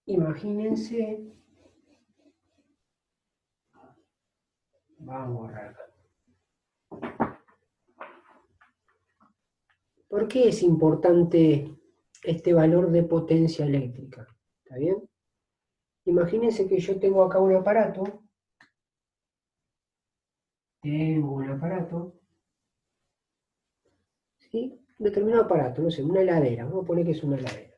Imagínense, vamos a borrar. ¿Por qué es importante este valor de potencia eléctrica? ¿Está bien? Imagínense que yo tengo acá un aparato. ¿Sí? Un determinado aparato, no sé, una heladera. Vamos a poner que es una heladera.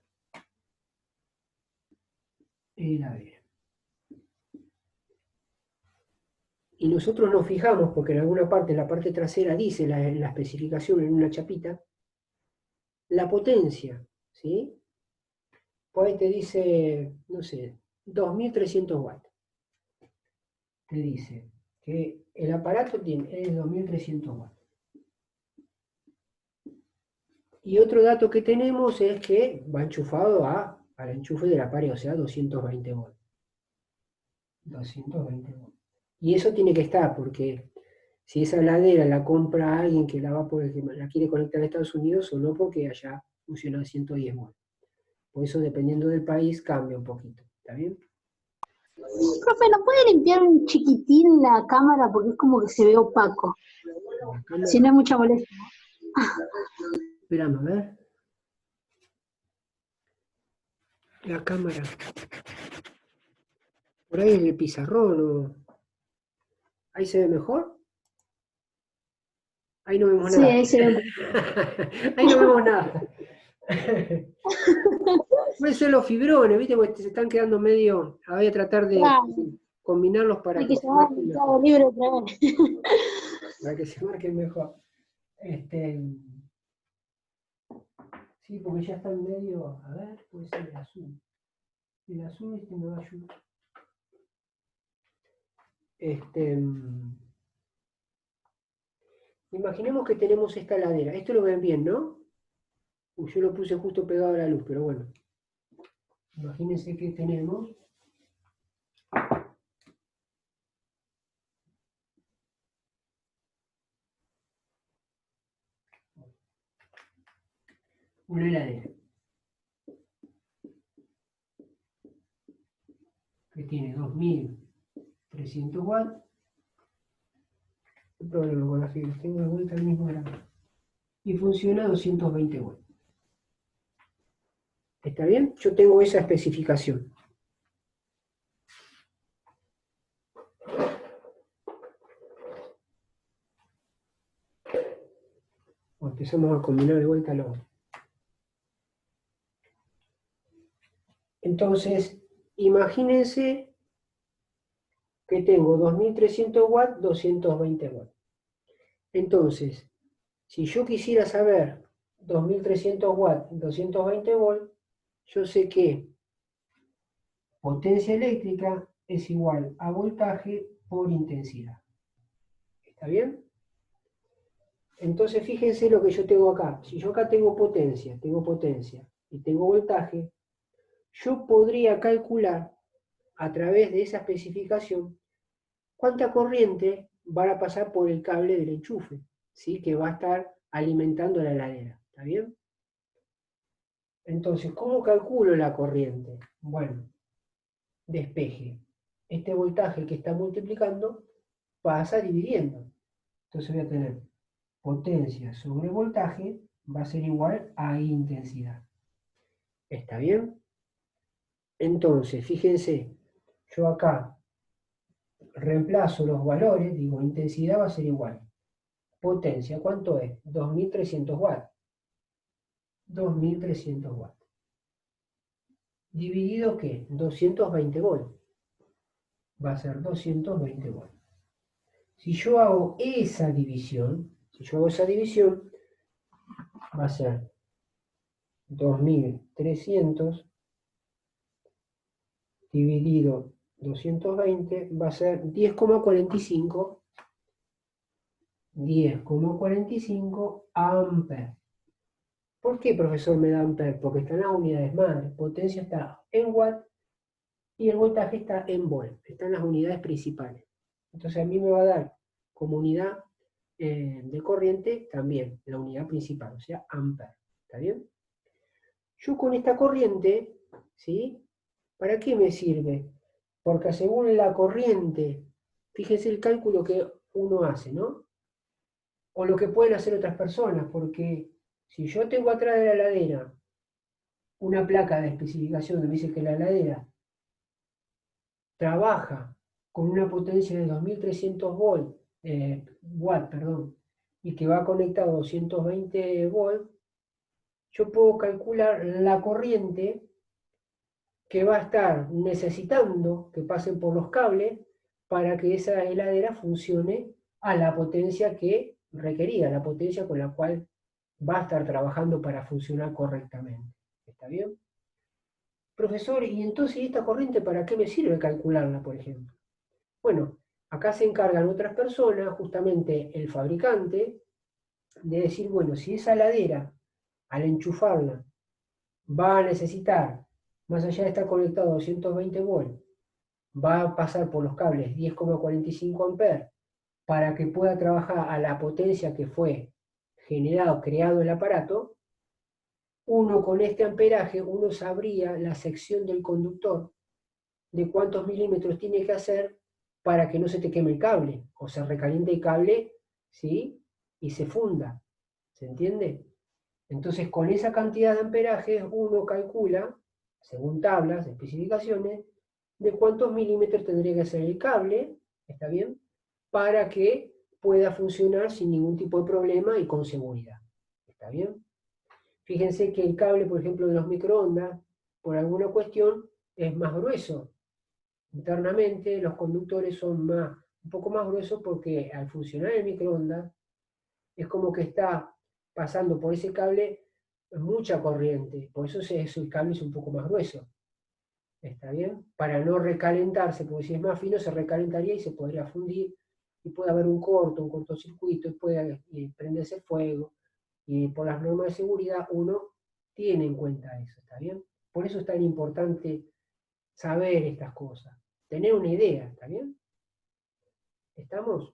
Y nosotros nos fijamos, porque en alguna parte, en la parte trasera, dice la especificación en una chapita, la potencia, ¿sí? Pues ahí te dice, no sé, 2300 watts. Te dice que el aparato es 2300 watts. Y otro dato que tenemos es que va enchufado al enchufe de la pared, o sea, 220 volts. 220 volts. Y eso tiene que estar, porque si esa heladera la compra alguien que la quiere conectar a Estados Unidos, o no, porque allá funciona a 110 volts. Por eso, dependiendo del país, cambia un poquito. ¿Está bien? Profe, ¿no puede limpiar un chiquitín la cámara? Porque es como que se ve opaco. Si no es mucha molestia. Esperame, a ver. La cámara. Por ahí es el pizarrón, ¿o? ¿Ahí se ve mejor? Ahí no vemos Sí, nada. ahí se ve. Ahí no vemos nada. Puede ser los fibrones, ¿viste? Porque se están quedando medio. Voy a tratar de Claro, combinarlos para hay que que se llevar el marquen Mercado mejor. Libre otra vez. Para que se marquen mejor. Sí, porque ya están medio. A ver, puede ser el azul. El azul me va a ayudar. Imaginemos que tenemos esta heladera. Esto lo ven bien, ¿no? Yo lo puse justo pegado a la luz, pero bueno. Imagínense que tenemos una heladera que tiene 2300 watts. El problema con las fibras, tengo de vuelta el mismo grado. Y funciona a 220 watts. ¿Está bien? Yo tengo esa especificación. Empezamos a combinar de vuelta lo. Entonces, imagínense que tengo 2300 watts, 220 watts. Entonces, si yo quisiera saber 2300 watts, 220 volts, yo sé que potencia eléctrica es igual a voltaje por intensidad. ¿Está bien? Entonces, fíjense lo que yo tengo acá. Si yo acá tengo potencia y tengo voltaje, yo podría calcular a través de esa especificación cuánta corriente va a pasar por el cable del enchufe, ¿sí? Que va a estar alimentando la heladera. ¿Está bien? Entonces, ¿cómo calculo la corriente? Bueno, despeje. Este voltaje que está multiplicando pasa dividiendo. Entonces voy a tener potencia sobre voltaje va a ser igual a intensidad. ¿Está bien? Entonces, fíjense, yo acá reemplazo los valores, digo, intensidad va a ser igual. Potencia, ¿cuánto es? 2300 watts. 2300 watts. ¿Dividido qué? 220 volts. Va a ser 220 volts. Si yo hago esa división, va a ser 2300 dividido 220, va a ser 10,45 amperes. ¿Por qué, profesor, me da amperes? Porque están las unidades madre. Potencia está en watt y el voltaje está en volt. Están las unidades principales. Entonces a mí me va a dar como unidad de corriente también la unidad principal, o sea, amper. ¿Está bien? Yo con esta corriente, ¿sí? ¿Para qué me sirve? Porque según la corriente, fíjense el cálculo que uno hace, ¿no? O lo que pueden hacer otras personas, porque si yo tengo atrás de la heladera una placa de especificación que me dice que la heladera trabaja con una potencia de 2300 watt, perdón, y que va conectado a 220 volts, yo puedo calcular la corriente que va a estar necesitando que pasen por los cables para que esa heladera funcione a la potencia que requería, la potencia con la cual va a estar trabajando para funcionar correctamente. ¿Está bien? Profesor, ¿y entonces esta corriente para qué me sirve calcularla, por ejemplo? Bueno, acá se encargan otras personas, justamente el fabricante, de decir, bueno, si esa heladera, al enchufarla, va a necesitar, más allá de estar conectado a 220 volts, va a pasar por los cables 10,45 amperes para que pueda trabajar a la potencia que fue generado, creado el aparato, uno con este amperaje, uno sabría la sección del conductor de cuántos milímetros tiene que hacer para que no se te queme el cable o se recaliente el cable, ¿sí? Y se funda. ¿Se entiende? Entonces, con esa cantidad de amperajes, uno calcula, según tablas, especificaciones, de cuántos milímetros tendría que ser el cable, ¿está bien? Para que pueda funcionar sin ningún tipo de problema y con seguridad. ¿Está bien? Fíjense que el cable, por ejemplo, de los microondas, por alguna cuestión, es más grueso. Internamente los conductores son un poco más gruesos porque al funcionar el microondas es como que está pasando por ese cable mucha corriente, por eso el cable es un poco más grueso, ¿está bien? Para no recalentarse, porque si es más fino se recalentaría y se podría fundir, y puede haber un cortocircuito, y puede prenderse fuego, y por las normas de seguridad uno tiene en cuenta eso, ¿está bien? Por eso es tan importante saber estas cosas, tener una idea, ¿está bien? ¿Estamos?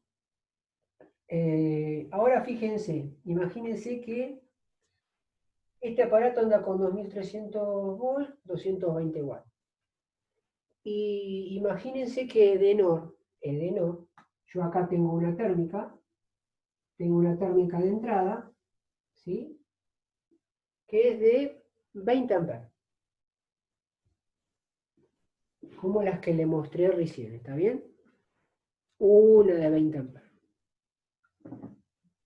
Ahora fíjense, imagínense que este aparato anda con 2300 volts, 220 watts. Y imagínense que Edenor, yo acá tengo una térmica de entrada, ¿sí? Que es de 20 amperes, como las que le mostré recién, ¿está bien? Una de 20 amperes.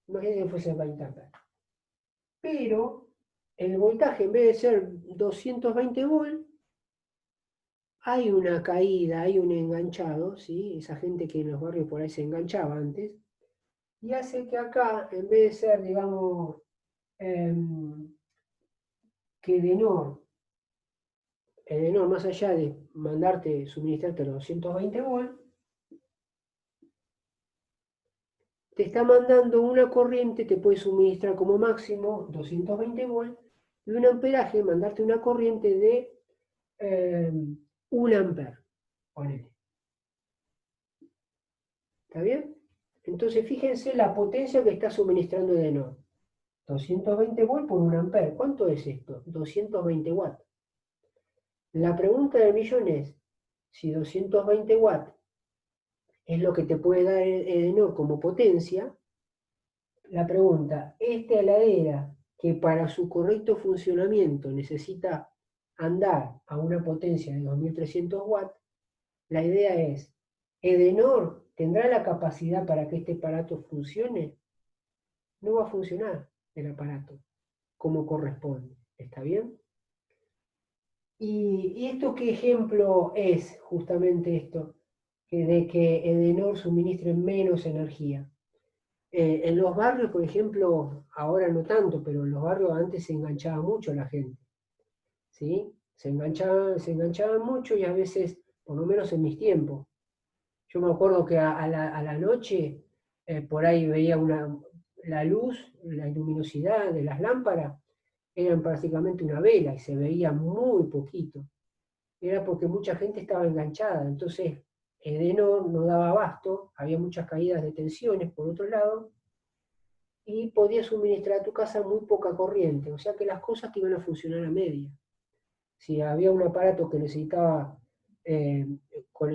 Imagínense que fuese 20 amperes. Pero el voltaje, en vez de ser 220 volts, hay una caída, hay un enganchado, ¿sí? Esa gente que en los barrios por ahí se enganchaba antes, y hace que acá, en vez de ser, digamos, que Edenor, más allá de suministrarte los 220 volts, te está mandando una corriente, te puede suministrar como máximo 220 volts, y un amperaje, mandarte una corriente de 1 amper, ponele. ¿Está bien? Entonces fíjense la potencia que está suministrando Edenor. 220 volts por 1 amper. ¿Cuánto es esto? 220 watts. La pregunta del millón es, si 220 watts es lo que te puede dar Edenor como potencia, la pregunta, esta heladera que para su correcto funcionamiento necesita andar a una potencia de 2300 watts, la idea es, ¿Edenor tendrá la capacidad para que este aparato funcione? No va a funcionar el aparato como corresponde. ¿Está bien? ¿Y esto qué ejemplo es justamente esto? De que Edenor suministre menos energía. En los barrios, por ejemplo, ahora no tanto, pero en los barrios antes se enganchaba mucho la gente, ¿sí? Se enganchaban mucho y a veces, por lo menos en mis tiempos, yo me acuerdo que a la noche por ahí veía la luz, la luminosidad de las lámparas, eran prácticamente una vela y se veía muy poquito. Era porque mucha gente estaba enganchada, entonces Edenor no daba abasto, había muchas caídas de tensiones por otro lado, y podías suministrar a tu casa muy poca corriente, o sea que las cosas te iban a funcionar a media. Si había un aparato que necesitaba, con,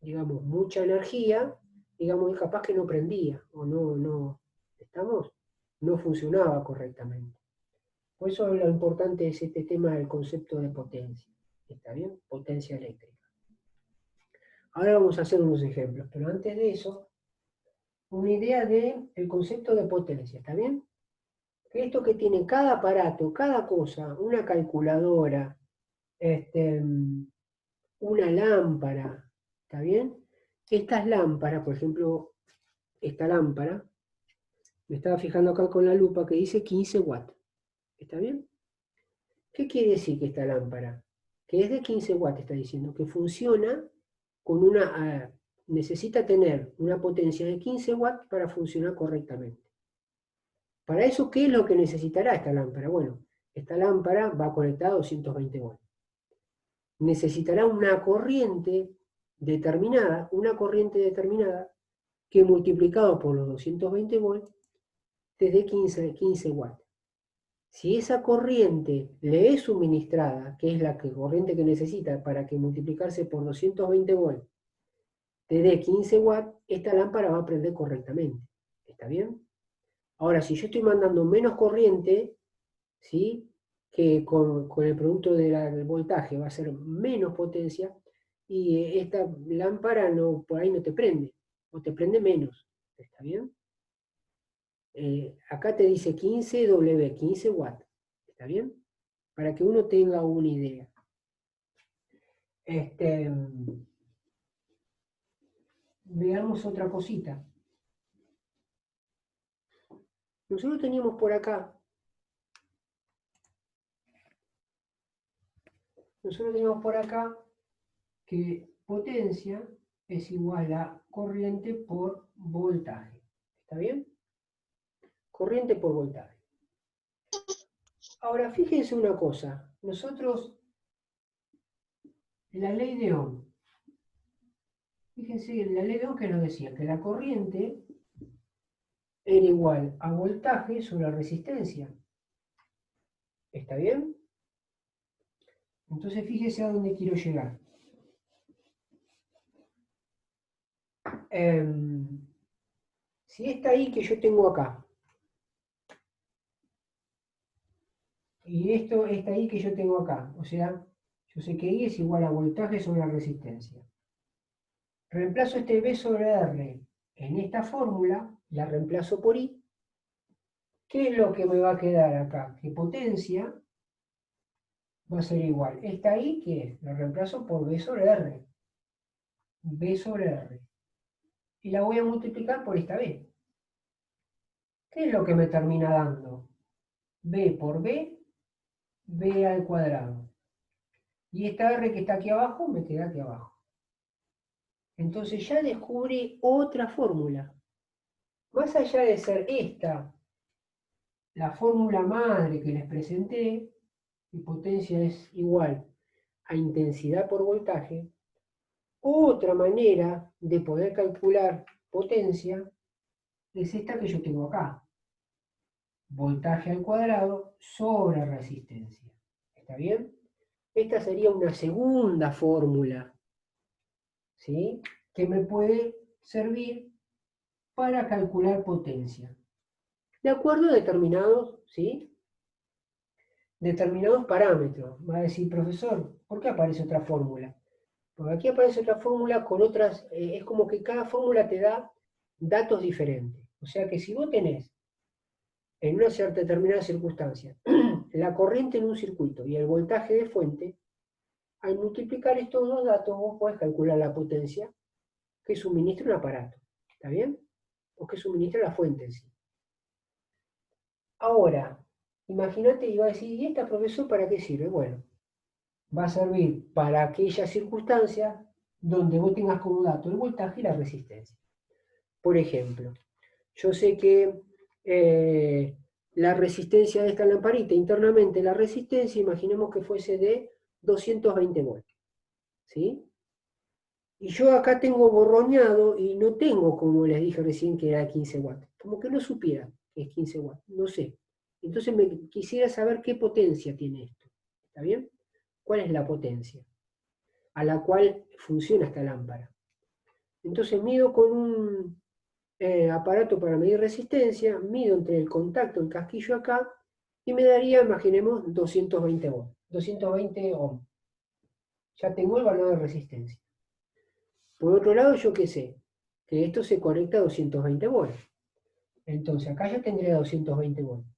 digamos, mucha energía, digamos, capaz que no prendía, o ¿estamos? No funcionaba correctamente. Por eso lo importante es este tema del concepto de potencia. ¿Está bien? Potencia eléctrica. Ahora vamos a hacer unos ejemplos, pero antes de eso, una idea del concepto de potencia, ¿está bien? Esto que tiene cada aparato, cada cosa, una calculadora, una lámpara, ¿está bien? Estas lámparas, por ejemplo, esta lámpara, me estaba fijando acá con la lupa que dice 15 watts, ¿está bien? ¿Qué quiere decir que esta lámpara? Que es de 15 watts, está diciendo, que funciona con una, necesita tener una potencia de 15 watts para funcionar correctamente. Para eso, ¿qué es lo que necesitará esta lámpara? Bueno, esta lámpara va conectada a 220 volts. Necesitará una corriente determinada que multiplicado por los 220 volts te dé 15 watts. Si esa corriente le es suministrada, que es la corriente que necesita para que multiplicarse por 220 volts te dé 15 watts, esta lámpara va a prender correctamente. ¿Está bien? Ahora, si yo estoy mandando menos corriente, ¿sí? Que con el producto del voltaje va a ser menos potencia, y esta lámpara por ahí no te prende, o te prende menos. ¿Está bien? Acá te dice 15 W, 15 watts. ¿Está bien? Para que uno tenga una idea. Veamos otra cosita. Nosotros teníamos por acá, que potencia es igual a corriente por voltaje. ¿Está bien? Corriente por voltaje. Ahora, fíjense una cosa. Nosotros, la ley de Ohm, fíjense en la ley de Ohm que nos decía que la corriente era igual a voltaje sobre resistencia. ¿Está bien? Entonces fíjese a dónde quiero llegar. Si esta I que yo tengo acá, y esta I que yo tengo acá, o sea, yo sé que I es igual a voltaje sobre la resistencia. Reemplazo este B sobre R en esta fórmula, la reemplazo por I. ¿Qué es lo que me va a quedar acá? Que potencia va a ser igual. Esta I, ¿qué es? Lo reemplazo por B sobre R. B sobre R. Y la voy a multiplicar por esta B. ¿Qué es lo que me termina dando? B por B, B al cuadrado. Y esta R que está aquí abajo, me queda aquí abajo. Entonces ya descubrí otra fórmula. Más allá de ser esta la fórmula madre que les presenté, y potencia es igual a intensidad por voltaje, otra manera de poder calcular potencia es esta que yo tengo acá. Voltaje al cuadrado sobre resistencia. ¿Está bien? Esta sería una segunda fórmula, ¿sí? Que me puede servir para calcular potencia. De acuerdo a determinados, ¿sí? Determinados parámetros. Va a decir, profesor, ¿por qué aparece otra fórmula? Porque aquí aparece otra fórmula con otras, es como que cada fórmula te da datos diferentes. O sea que si vos tenés en una cierta determinada circunstancia la corriente en un circuito y el voltaje de fuente, al multiplicar estos dos datos vos podés calcular la potencia que suministra un aparato. ¿Está bien? O que suministra la fuente en sí. Ahora, imagínate, iba a decir, ¿y esta, profesor, para qué sirve? Bueno, va a servir para aquellas circunstancias donde vos tengas como dato el voltaje y la resistencia. Por ejemplo, yo sé que la resistencia de esta lamparita, internamente la resistencia, imaginemos que fuese de 220 volts. ¿Sí? Y yo acá tengo borroneado y no tengo, como les dije recién, que era 15 watts. Como que no supiera. que es 15 watts. No sé. Entonces quisiera saber qué potencia tiene esto. ¿Está bien? ¿Cuál es la potencia a la cual funciona esta lámpara? Entonces mido con un aparato para medir resistencia, mido entre el contacto, el casquillo acá, y me daría, imaginemos, 220 volts, 220 ohm. Ya tengo el valor de resistencia. Por otro lado, yo qué sé, que esto se conecta a 220 volts. Entonces acá ya tendría 220 volts.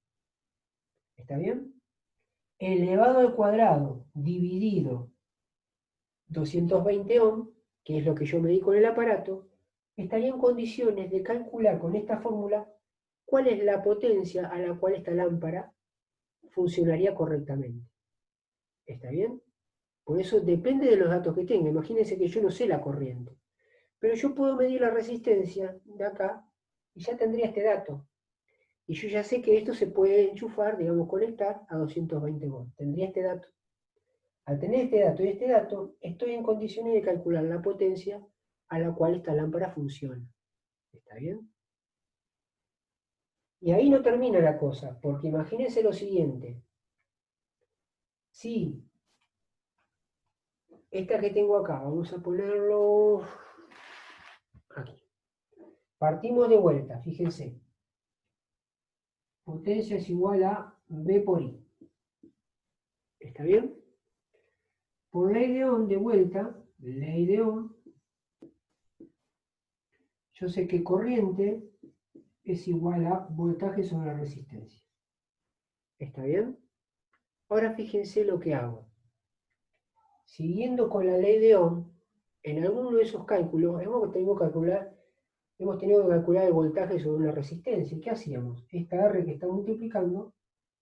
¿Está bien? Elevado al cuadrado dividido 220 ohm, que es lo que yo medí con el aparato, estaría en condiciones de calcular con esta fórmula cuál es la potencia a la cual esta lámpara funcionaría correctamente. ¿Está bien? Por eso depende de los datos que tenga. Imagínense que yo no sé la corriente, pero yo puedo medir la resistencia de acá y ya tendría este dato. Y yo ya sé que esto se puede enchufar, digamos, conectar a 220 volts. Tendría este dato. Al tener este dato y este dato, estoy en condiciones de calcular la potencia a la cual esta lámpara funciona. ¿Está bien? Y ahí no termina la cosa, porque imagínense lo siguiente. Si esta que tengo acá, vamos a ponerlo aquí. Partimos de vuelta, fíjense. Potencia es igual a B por I. ¿Está bien? Por ley de Ohm de vuelta, ley de Ohm, yo sé que corriente es igual a voltaje sobre resistencia. ¿Está bien? Ahora fíjense lo que hago. Siguiendo con la ley de Ohm, en alguno de esos cálculos hemos tenido que calcular el voltaje sobre una resistencia. ¿Y qué hacíamos? Esta R que está multiplicando,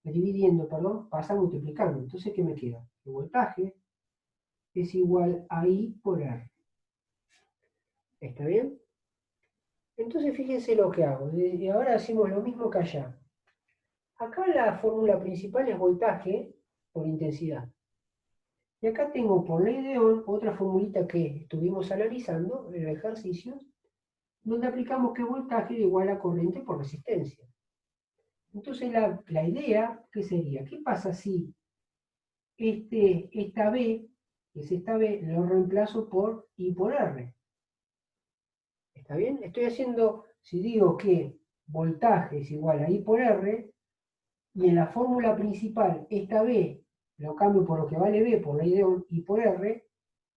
dividiendo, perdón, pasa multiplicando. Entonces, ¿qué me queda? El voltaje es igual a I por R. ¿Está bien? Entonces, fíjense lo que hago. Desde ahora hacemos lo mismo que allá. Acá la fórmula principal es voltaje por intensidad. Y acá tengo por ley de Ohm otra formulita que estuvimos analizando en el ejercicio, donde aplicamos que voltaje es igual a corriente por resistencia. Entonces la idea, ¿qué sería? ¿Qué pasa si esta B, que es esta B, lo reemplazo por I por R? ¿Está bien? Estoy haciendo, si digo que voltaje es igual a I por R, y en la fórmula principal esta B lo cambio por lo que vale B por ley de Ohm I por R,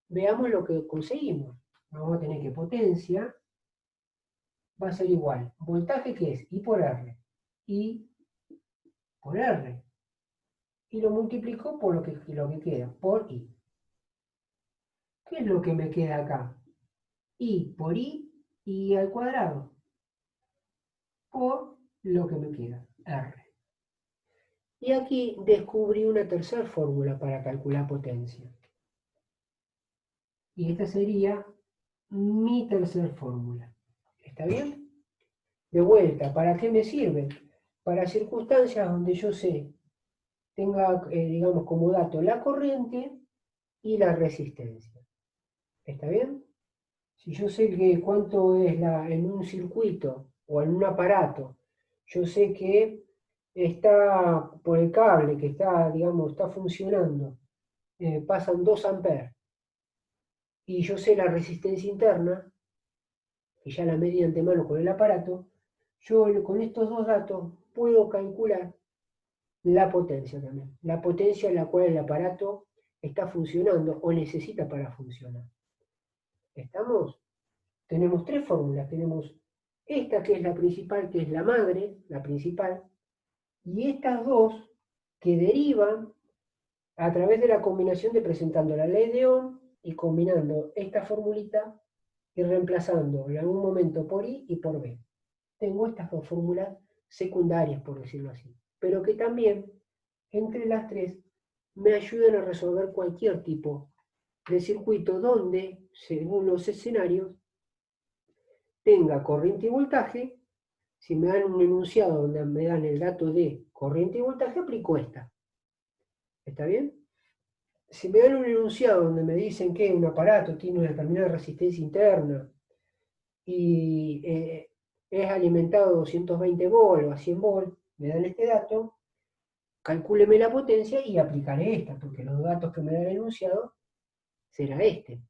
veamos lo que conseguimos. Vamos a tener que potencia va a ser igual. Voltaje, ¿qué es? I por R. I por R. Y lo multiplico por lo que queda, por I. ¿Qué es lo que me queda acá? I por I al cuadrado, por lo que me queda, R. Y aquí descubrí una tercera fórmula para calcular potencia. Y esta sería mi tercera fórmula. ¿Está bien? De vuelta, ¿para qué me sirve? Para circunstancias donde yo tenga, digamos, como dato la corriente y la resistencia. ¿Está bien? Si yo sé que cuánto es en un circuito o en un aparato, yo sé que está por el cable que está, digamos, está funcionando, pasan 2 amperes, y yo sé la resistencia interna, que ya la medí de antemano con el aparato, yo con estos dos datos puedo calcular la potencia también, la potencia en la cual el aparato está funcionando o necesita para funcionar. ¿Estamos? Tenemos tres fórmulas, tenemos esta que es la principal, que es la madre, la principal, y estas dos que derivan a través de la combinación de presentando la ley de Ohm y combinando esta formulita y reemplazando en algún momento por I y por B. Tengo estas dos fórmulas secundarias, por decirlo así, pero que también, entre las tres, me ayudan a resolver cualquier tipo de circuito donde, según los escenarios, tenga corriente y voltaje. Si me dan un enunciado donde me dan el dato de corriente y voltaje, aplico esta. ¿Está bien? Si me dan un enunciado donde me dicen que un aparato tiene una determinada resistencia interna y es alimentado a 220 volts o a 100 volts, me dan este dato, calcúleme la potencia y aplicaré esta, porque los datos que me da el enunciado será este.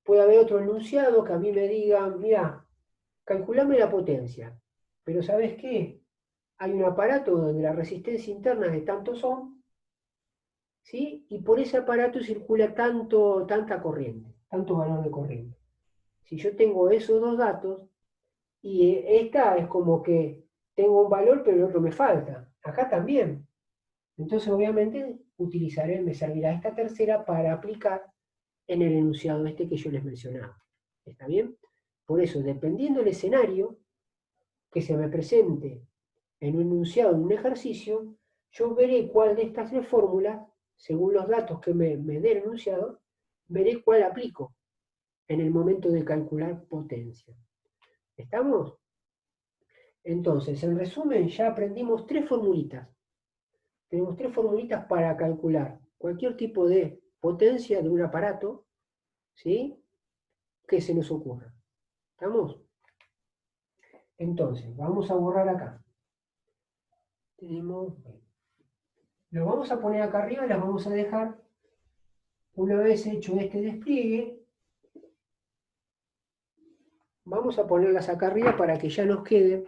Puede haber otro enunciado que a mí me diga, mira, calculame la potencia, pero ¿sabes qué? Hay un aparato donde la resistencia interna es de tantos ohms, ¿sí? Y por ese aparato circula tanta corriente, tanto valor de corriente. Si yo tengo esos dos datos, y esta es como que tengo un valor, pero el otro me falta. Acá también. Entonces, obviamente, me servirá esta tercera para aplicar en el enunciado este que yo les mencionaba. ¿Está bien? Por eso, dependiendo del escenario que se me presente en un enunciado, en un ejercicio, yo veré cuál de estas tres fórmulas, según los datos que me dé el enunciado, veré cuál aplico en el momento de calcular potencia. ¿Estamos? Entonces, en resumen, ya aprendimos tres formulitas. Tenemos tres formulitas para calcular cualquier tipo de potencia de un aparato, ¿sí? Que se nos ocurra. ¿Estamos? Entonces, vamos a borrar acá. Lo vamos a poner acá arriba y las vamos a dejar, una vez hecho este despliegue, vamos a ponerlas acá arriba para que ya nos queden,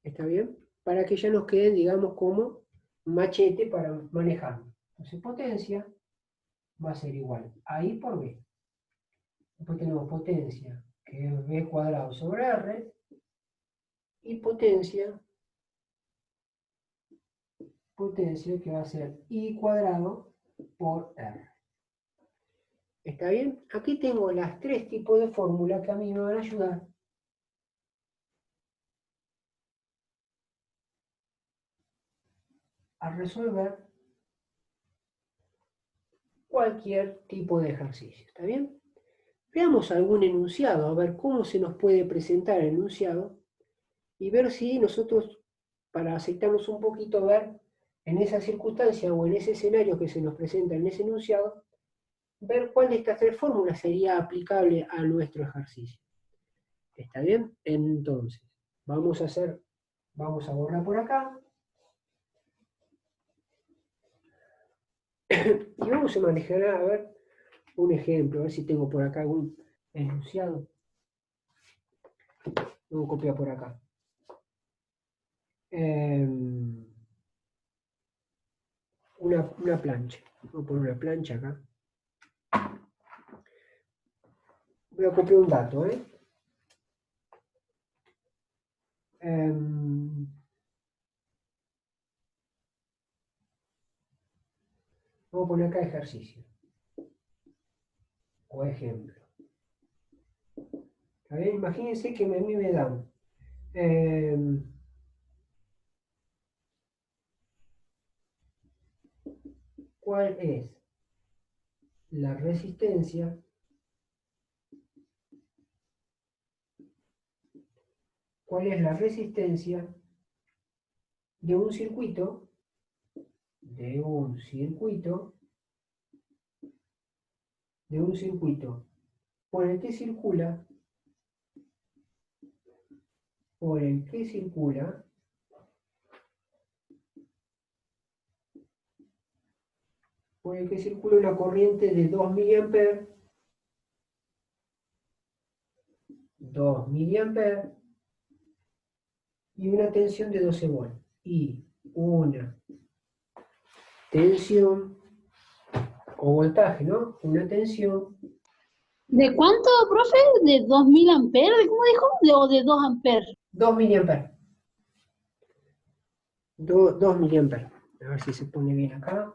¿está bien? Para que ya nos queden, digamos, como machete para manejarlo. Entonces, potencia va a ser igual a I por B. Después tenemos potencia, que es B cuadrado sobre R, y potencia que va a ser I cuadrado por R. ¿Está bien? Aquí tengo las tres tipos de fórmulas que a mí me van a ayudar a resolver cualquier tipo de ejercicio. ¿Está bien? Veamos algún enunciado, a ver cómo se nos puede presentar el enunciado y ver si nosotros, para aceitarnos un poquito, ver en esa circunstancia o en ese escenario que se nos presenta en ese enunciado, ver cuál de estas tres fórmulas sería aplicable a nuestro ejercicio. ¿Está bien? Entonces, vamos a borrar por acá. Y vamos a manejar, a ver, un ejemplo, a ver si tengo por acá algún enunciado. Vamos a copiar por acá. Una plancha. Voy a poner una plancha acá. Voy a copiar un dato, vamos a poner acá ejercicio. O ejemplo. ¿Está bien? Imagínense que a mí me dan cuál es la resistencia de un circuito por el que circula una corriente de 2 miliamperes y una tensión de 12 volts. Y una tensión o voltaje, ¿no? Una tensión. ¿De cuánto, profe? ¿De 2000 amperes? ¿Cómo dijo? ¿O de 2 amperes? 2 miliamperes. 2 miliamperes. A ver si se pone bien acá.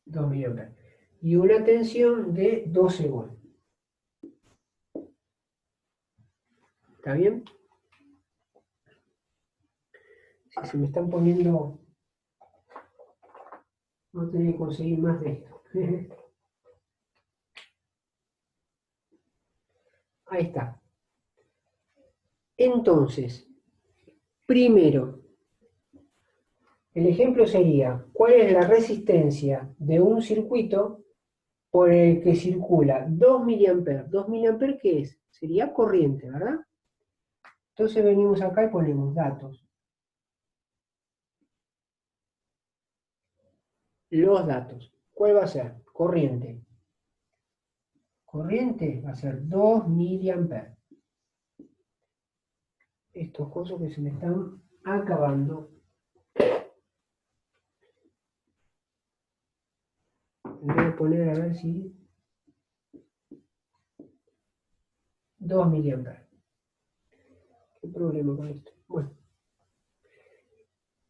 2 miliamperes. Y una tensión de 12 volts. ¿Está bien? Si se me están poniendo... No tengo que conseguir más de esto. Ahí está. Entonces, primero, el ejemplo sería, ¿cuál es la resistencia de un circuito por el que circula 2 miliamperes. 2 miliamperes, ¿qué es? Sería corriente, ¿verdad? Entonces venimos acá y ponemos datos. Los datos. ¿Cuál va a ser? Corriente. Corriente va a ser 2 miliamperes. Estos cosas que se me están acabando. Voy a poner a ver si 2 miliamperes. ¿Qué problema con esto? Bueno.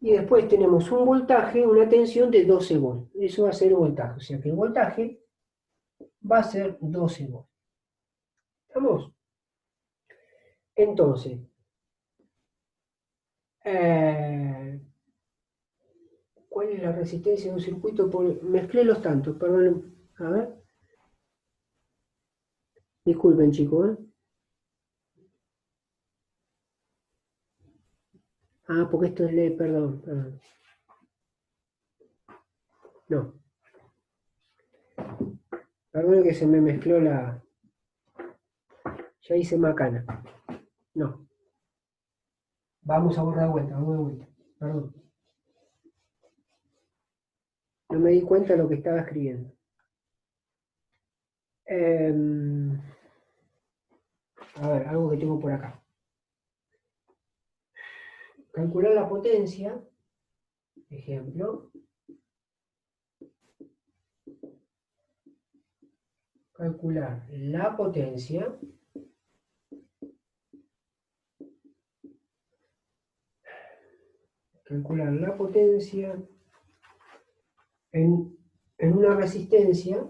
Y después tenemos un voltaje, una tensión de 12 volts. Eso va a ser el voltaje. O sea que el voltaje va a ser 12 volts. ¿Estamos? Entonces, ¿cuál es la resistencia de un circuito? Mezclé los tantos, perdón. A ver. Disculpen, chicos, ¿eh? Ah, porque esto es ley, perdón. No. Perdón que se me mezcló la... Ya hice macana. No. Vamos a borrar de vuelta, vamos de vuelta. Perdón. No me di cuenta de lo que estaba escribiendo. A ver, algo que tengo por acá. Calcular la potencia, ejemplo. Calcular la potencia. Calcular la potencia en una resistencia.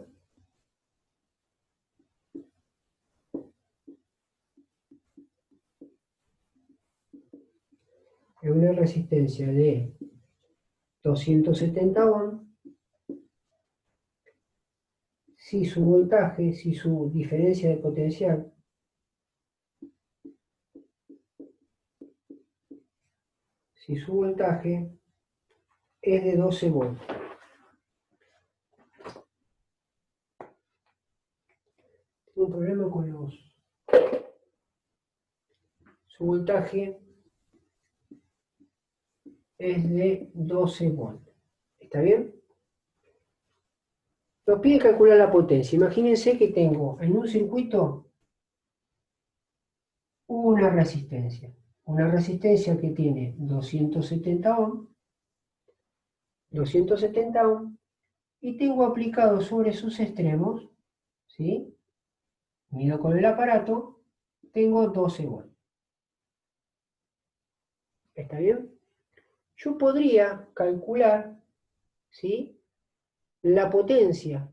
En una resistencia de 270 ohms. Si su voltaje, si su diferencia de potencial si su voltaje es de 12 volts. Tengo un problema con los... Su voltaje es de 12 volts. ¿Está bien? Nos pide calcular la potencia. Imagínense que tengo en un circuito una resistencia. Una resistencia que tiene 270 ohms. 270 ohms. Y tengo aplicado sobre sus extremos, ¿sí? Mido con el aparato, tengo 12 volts. ¿Está bien? Yo podría calcular, ¿sí? La potencia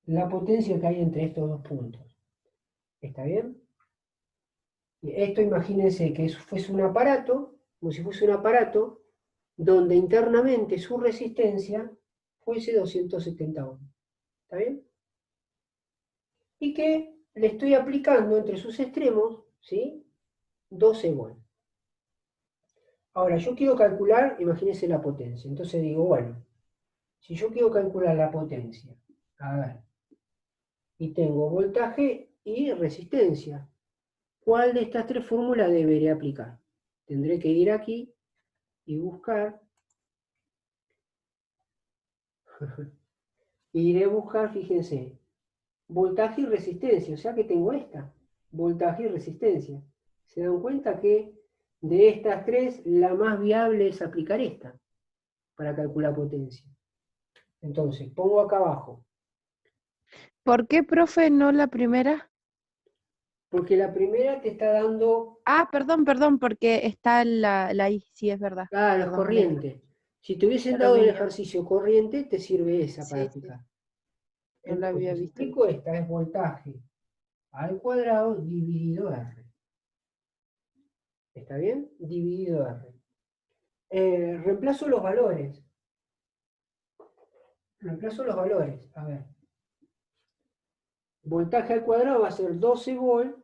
que hay entre estos dos puntos. ¿Está bien? Esto imagínense que fuese un aparato, como si fuese un aparato, donde internamente su resistencia fuese 270 ohms. ¿Está bien? Y que le estoy aplicando entre sus extremos, ¿sí? 12 volts. Ahora, yo quiero calcular, imagínense la potencia. Entonces digo, bueno, si yo quiero calcular la potencia, a ver, y tengo voltaje y resistencia, ¿cuál de estas tres fórmulas debería aplicar? Tendré que ir aquí y buscar, y iré a buscar, fíjense, voltaje y resistencia, o sea que tengo esta, voltaje y resistencia. ¿Se dan cuenta que de estas tres, la más viable es aplicar esta para calcular potencia? Entonces, pongo acá abajo. ¿Por qué, profe, no la primera? Porque la primera te está dando, Ah, perdón, porque está la I, sí, es verdad. claro, es Perdón, mal hecho. corriente. Si te hubiesen Ya lo dado el vi ya. ejercicio corriente, te sirve esa para Sí, sí, aplicar. no la había Entonces, visto. aplico esta, es voltaje al cuadrado dividido R. ¿Está bien? Dividido R. Reemplazo los valores. A ver. Voltaje al cuadrado va a ser 12 volt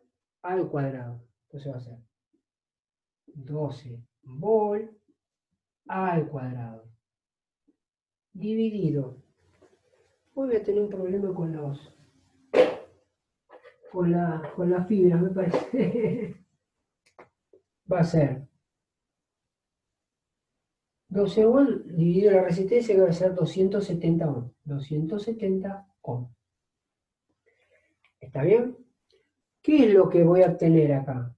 al cuadrado. Entonces va a ser 12 volt al cuadrado. Dividido Hoy voy a tener un problema con las fibras, me parece. Va a ser 12 volt dividido la resistencia, que va a ser 270 ohm. 270 ohm. ¿Está bien? ¿Qué es lo que voy a obtener acá?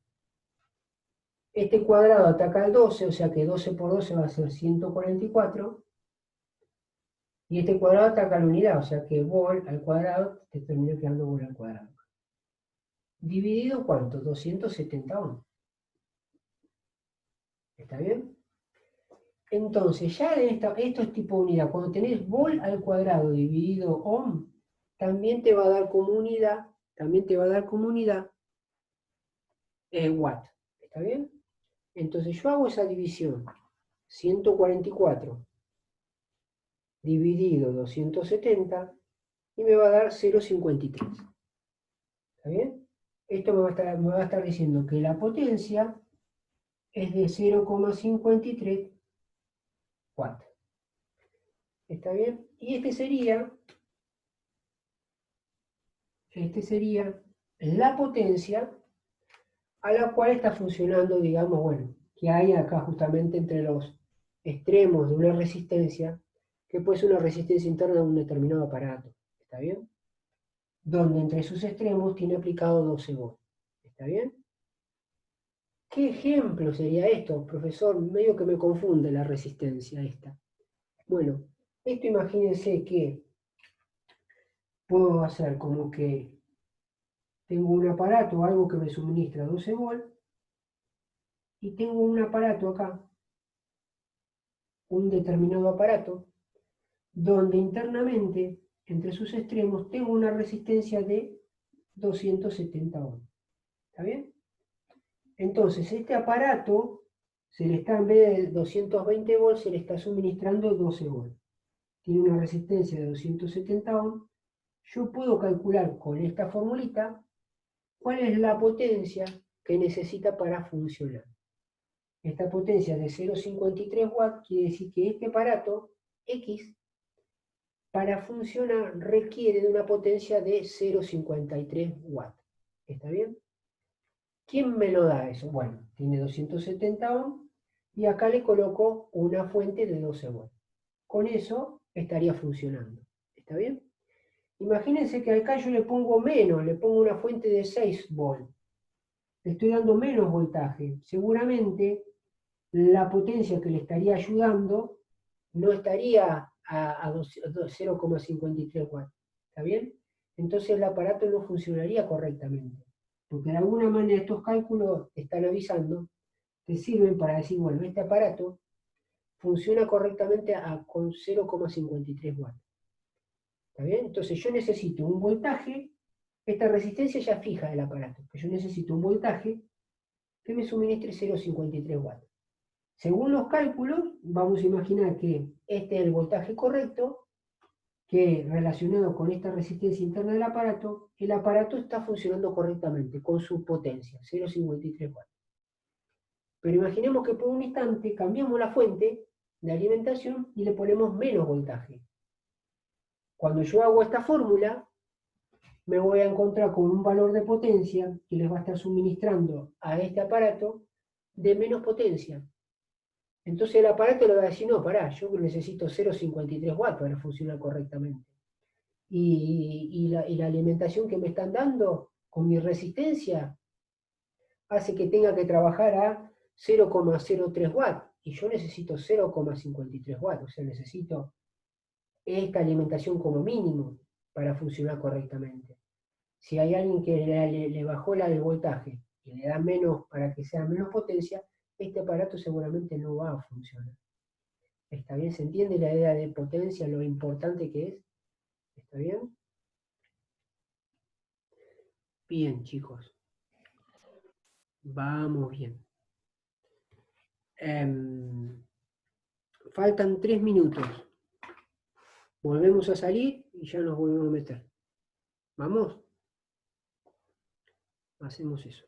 Este cuadrado ataca al 12, o sea que 12 por 12 va a ser 144. Y este cuadrado ataca a la unidad, o sea que volt al cuadrado te termina quedando volt al cuadrado. ¿Dividido cuánto? 270 ohm. ¿Está bien? Entonces, ya esto es tipo unidad. Cuando tenés volt al cuadrado dividido ohm, también te va a dar como unidad, watt. ¿Está bien? Entonces yo hago esa división. 144 dividido 270 y me va a dar 0,53. ¿Está bien? Esto me va a estar diciendo que la potencia es de 0,53 watt. ¿Está bien? Y este sería la potencia a la cual está funcionando, digamos, bueno, que hay acá justamente entre los extremos de una resistencia, que puede ser una resistencia interna de un determinado aparato. ¿Está bien? Donde entre sus extremos tiene aplicado 12 volts. ¿Está bien? ¿Qué ejemplo sería esto, profesor? Medio que me confunde la resistencia esta. Bueno, esto imagínense que puedo hacer como que tengo un aparato, algo que me suministra 12 volts, y tengo un aparato acá, un determinado aparato, donde internamente, entre sus extremos, tengo una resistencia de 270 ohms. ¿Está bien? Entonces, este aparato, se le está, en vez de 220 volts, se le está suministrando 12 volts. Tiene una resistencia de 270 ohms. Yo puedo calcular con esta formulita cuál es la potencia que necesita para funcionar. Esta potencia de 0,53 watts quiere decir que este aparato X, para funcionar, requiere de una potencia de 0,53 watts. ¿Está bien? ¿Quién me lo da eso? Bueno, tiene 270 ohms y acá le coloco una fuente de 12 volts. Con eso estaría funcionando. ¿Está bien? Imagínense que acá yo le pongo menos, le pongo una fuente de 6 volts. Le estoy dando menos voltaje. Seguramente la potencia que le estaría ayudando no estaría a 0,53 watts. ¿Está bien? Entonces el aparato no funcionaría correctamente. Porque de alguna manera estos cálculos están avisando, te sirven para decir, bueno, este aparato funciona correctamente con 0,53 watts. ¿Está bien? Entonces yo necesito un voltaje, esta resistencia ya fija del aparato, que yo necesito un voltaje que me suministre 0,53 watts. Según los cálculos, vamos a imaginar que este es el voltaje correcto, que relacionado con esta resistencia interna del aparato, el aparato está funcionando correctamente con su potencia, 0,53 watts. Pero imaginemos que por un instante cambiamos la fuente de alimentación y le ponemos menos voltaje. Cuando yo hago esta fórmula, me voy a encontrar con un valor de potencia que les va a estar suministrando a este aparato de menos potencia. Entonces el aparato le va a decir, no, pará, yo necesito 0,53 watts para funcionar correctamente. Y la alimentación que me están dando con mi resistencia hace que tenga que trabajar a 0,03 watts. Y yo necesito 0,53 watts, o sea, necesito esta alimentación como mínimo para funcionar correctamente. Si hay alguien que le bajó el voltaje y le da menos para que sea menos potencia, este aparato seguramente no va a funcionar. ¿Está bien? ¿Se entiende la idea de potencia, lo importante que es? ¿Está bien? Bien, chicos. Vamos bien. Faltan 3 minutos. Volvemos a salir y ya nos volvemos a meter. ¿Vamos? Hacemos eso.